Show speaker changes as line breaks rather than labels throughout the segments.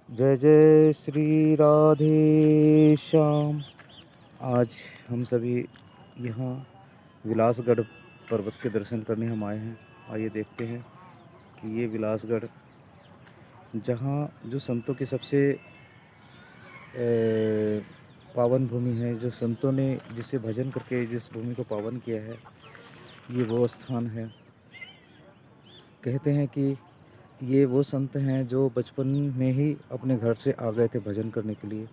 जय जय श्री राधे श्याम। आज हम सभी यहाँ विलासगढ़ पर्वत के दर्शन करने हम आए हैं। आइए देखते हैं कि ये विलासगढ़ जहाँ जो संतों की सबसे पावन भूमि है, जो संतों ने जिसे भजन करके जिस भूमि को पावन किया है, ये वो स्थान है। कहते हैं कि ये वो संत हैं जो बचपन में ही अपने घर से आ गए थे भजन करने के लिए।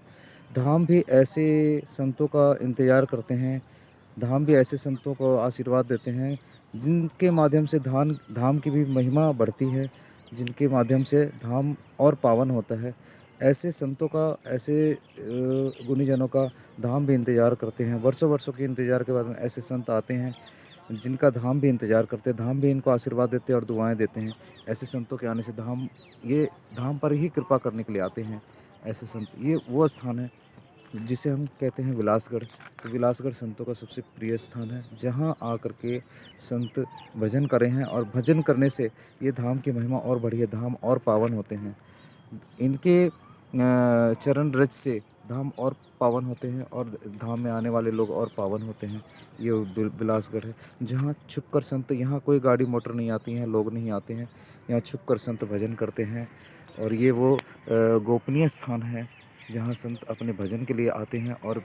धाम भी ऐसे संतों का इंतज़ार करते हैं, धाम भी ऐसे संतों को आशीर्वाद देते हैं जिनके माध्यम से धाम की भी महिमा बढ़ती है, जिनके माध्यम से धाम और पावन होता है। ऐसे संतों का, ऐसे गुणीजनों का धाम भी इंतज़ार करते हैं। वर्षों वर्षों के इंतज़ार के बाद में ऐसे संत आते हैं जिनका धाम भी इंतज़ार करते हैं, धाम भी इनको आशीर्वाद देते हैं और दुआएं देते हैं। ऐसे संतों के आने से ये धाम पर ही कृपा करने के लिए आते हैं ऐसे संत। ये वो स्थान है जिसे हम कहते हैं विलासगढ़। तो विलासगढ़ संतों का सबसे प्रिय स्थान है, जहाँ आकर के संत भजन करें हैं और भजन करने से ये धाम की महिमा और बढ़ी है, धाम और पावन होते हैं। इनके चरण रज से धाम और पावन होते हैं और धाम में आने वाले लोग और पावन होते हैं। ये बिलासगढ़ है जहाँ छुपकर संत, यहाँ कोई गाड़ी मोटर नहीं आती हैं, लोग नहीं आते हैं, यहाँ छुपकर संत भजन करते हैं। और ये वो गोपनीय स्थान है जहाँ संत अपने भजन के लिए आते हैं और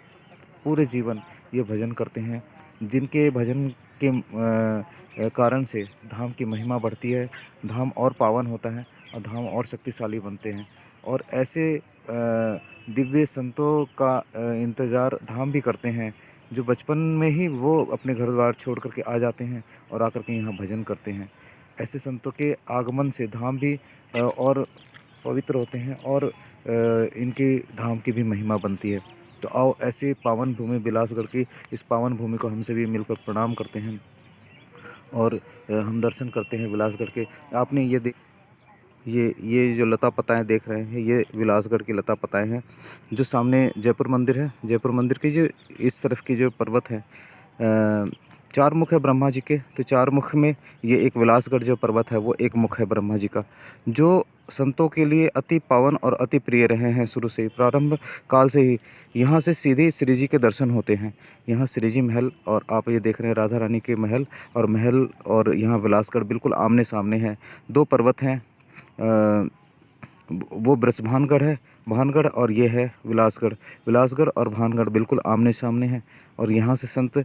पूरे जीवन ये भजन करते हैं, जिनके भजन के कारण से धाम की महिमा बढ़ती है, धाम और पावन होता है और धाम और शक्तिशाली बनते हैं। और ऐसे दिव्य संतों का इंतज़ार धाम भी करते हैं, जो बचपन में ही वो अपने घर द्वार छोड़ कर के आ जाते हैं और आकर के यहाँ भजन करते हैं। ऐसे संतों के आगमन से धाम भी और पवित्र होते हैं और इनकी धाम की भी महिमा बनती है। तो आओ ऐसे पावन भूमि बिलासगढ़ की, इस पावन भूमि को हम सभी मिलकर प्रणाम करते हैं और हम दर्शन करते हैं विलासगढ़ के। आपने ये जो लता पताएँ देख रहे हैं, ये विलासगढ़ की लता पताएँ हैं। जो सामने जयपुर मंदिर है, जयपुर मंदिर की जो इस तरफ की जो पर्वत है, चार मुख है ब्रह्मा जी के, तो चार मुख में ये एक विलासगढ़ जो पर्वत है वो एक मुख है ब्रह्मा जी का, जो संतों के लिए अति पावन और अति प्रिय रहे हैं शुरू से ही, प्रारंभ काल से ही। यहाँ से सीधे श्री जी के दर्शन होते हैं। यहाँ श्री जी महल और आप ये देख रहे हैं राधा रानी के महल और यहाँ विलासगढ़ बिल्कुल आमने सामने हैं। दो पर्वत हैं, वो ब्रजभानगढ़ है, भानगढ़, और ये है विलासगढ़। विलासगढ़ और भानगढ़ बिल्कुल आमने सामने हैं और यहाँ से संत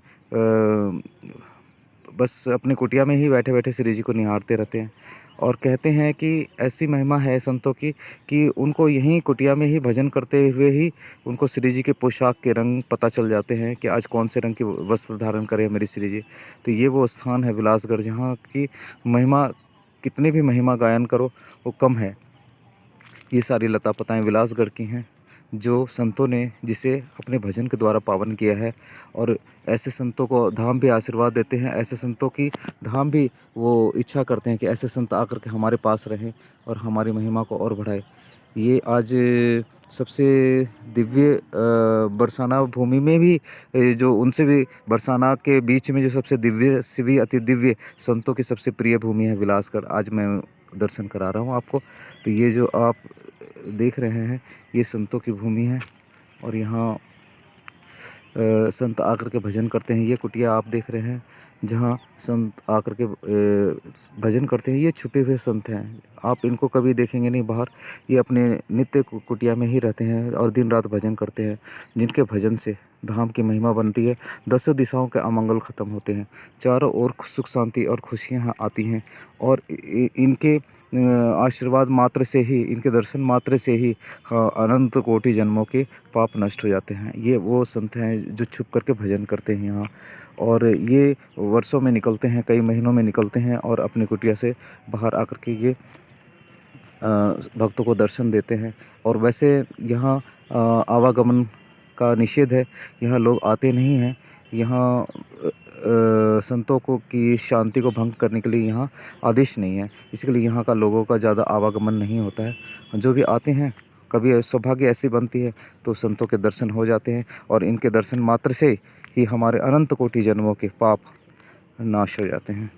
बस अपनी कुटिया में ही बैठे बैठे श्री जी को निहारते रहते हैं। और कहते हैं कि ऐसी महिमा है संतों की कि उनको यहीं कुटिया में ही भजन करते हुए ही उनको श्री जी के पोशाक के रंग पता चल जाते हैं कि आज कौन से रंग की वस्त्र धारण करें मेरी श्री जी। तो ये वो स्थान है विलासगढ़ जहाँ की महिमा, कितने भी महिमा गायन करो वो कम है। ये सारी लता पताएँ विलासगढ़ की हैं, जो संतों ने जिसे अपने भजन के द्वारा पावन किया है। और ऐसे संतों को धाम भी आशीर्वाद देते हैं, ऐसे संतों की धाम भी वो इच्छा करते हैं कि ऐसे संत आकर के हमारे पास रहें और हमारी महिमा को और बढ़ाएं। ये आज सबसे दिव्य बरसाना भूमि में भी जो उनसे भी बरसाना के बीच में जो सबसे दिव्य से भी अति दिव्य संतों की सबसे प्रिय भूमि है विलासगढ़, आज मैं दर्शन करा रहा हूँ आपको। तो ये जो आप देख रहे हैं ये संतों की भूमि है और यहाँ संत आकर के भजन करते हैं। ये कुटिया आप देख रहे हैं जहाँ संत आकर के भजन करते हैं। ये छुपे हुए संत हैं, आप इनको कभी देखेंगे नहीं बाहर। ये अपने नित्य कुटिया में ही रहते हैं और दिन रात भजन करते हैं, जिनके भजन से धाम की महिमा बनती है। दसों दिशाओं के अमंगल ख़त्म होते हैं, चारों ओर सुख शांति और खुशियाँ आती हैं। और इनके आशीर्वाद मात्र से ही, इनके दर्शन मात्र से ही अनंत कोटि जन्मों के पाप नष्ट हो जाते हैं। ये वो संत हैं जो छुप करके भजन करते हैं यहाँ, और ये वर्षों में निकलते हैं, कई महीनों में निकलते हैं और अपनी कुटिया से बाहर आकर के ये भक्तों को दर्शन देते हैं। और वैसे यहाँ आवागमन का निषेध है, यहाँ लोग आते नहीं हैं। यहाँ संतों को की शांति को भंग करने के लिए यहाँ आदेश नहीं है, इसके लिए यहाँ का लोगों का ज़्यादा आवागमन नहीं होता है। जो भी आते हैं, कभी सौभाग्य ऐसी बनती है तो संतों के दर्शन हो जाते हैं और इनके दर्शन मात्र से ही हमारे अनंत कोटि जन्मों के पाप नाश हो जाते हैं।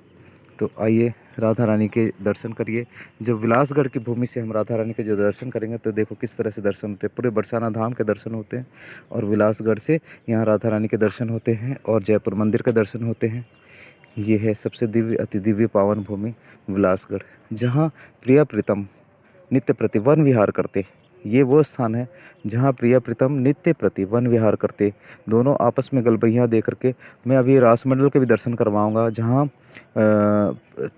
तो आइए राधा रानी के दर्शन करिए। जब विलासगढ़ की भूमि से हम राधा रानी के जो दर्शन करेंगे तो देखो किस तरह से दर्शन होते हैं। पूरे बरसाना धाम के दर्शन होते हैं और विलासगढ़ से यहाँ राधा रानी के दर्शन होते हैं और जयपुर मंदिर के दर्शन होते हैं। ये है सबसे दिव्य अति दिव्य पावन भूमि विलासगढ़, जहाँ प्रिया प्रीतम नित्य प्रति वन विहार करते। ये वो स्थान है जहाँ प्रिया प्रीतम नित्य प्रति वन विहार करते, दोनों आपस में गलबैयाँ दे करके। मैं अभी रासमंडल के भी दर्शन करवाऊँगा, जहाँ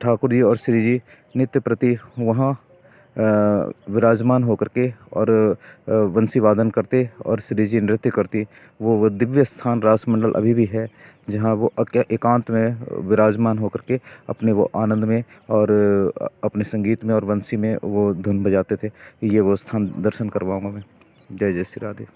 ठाकुर जी और श्री जी नित्य प्रति वहाँ विराजमान होकर के और बंसी वादन करते और श्री जी नृत्य करती। वो दिव्य स्थान रासमंडल अभी भी है, जहाँ वो एकांत में विराजमान होकर के अपने वो आनंद में और अपने संगीत में और बंसी में वो धुन बजाते थे। ये वो स्थान दर्शन करवाऊंगा मैं। जय जय श्री राधे।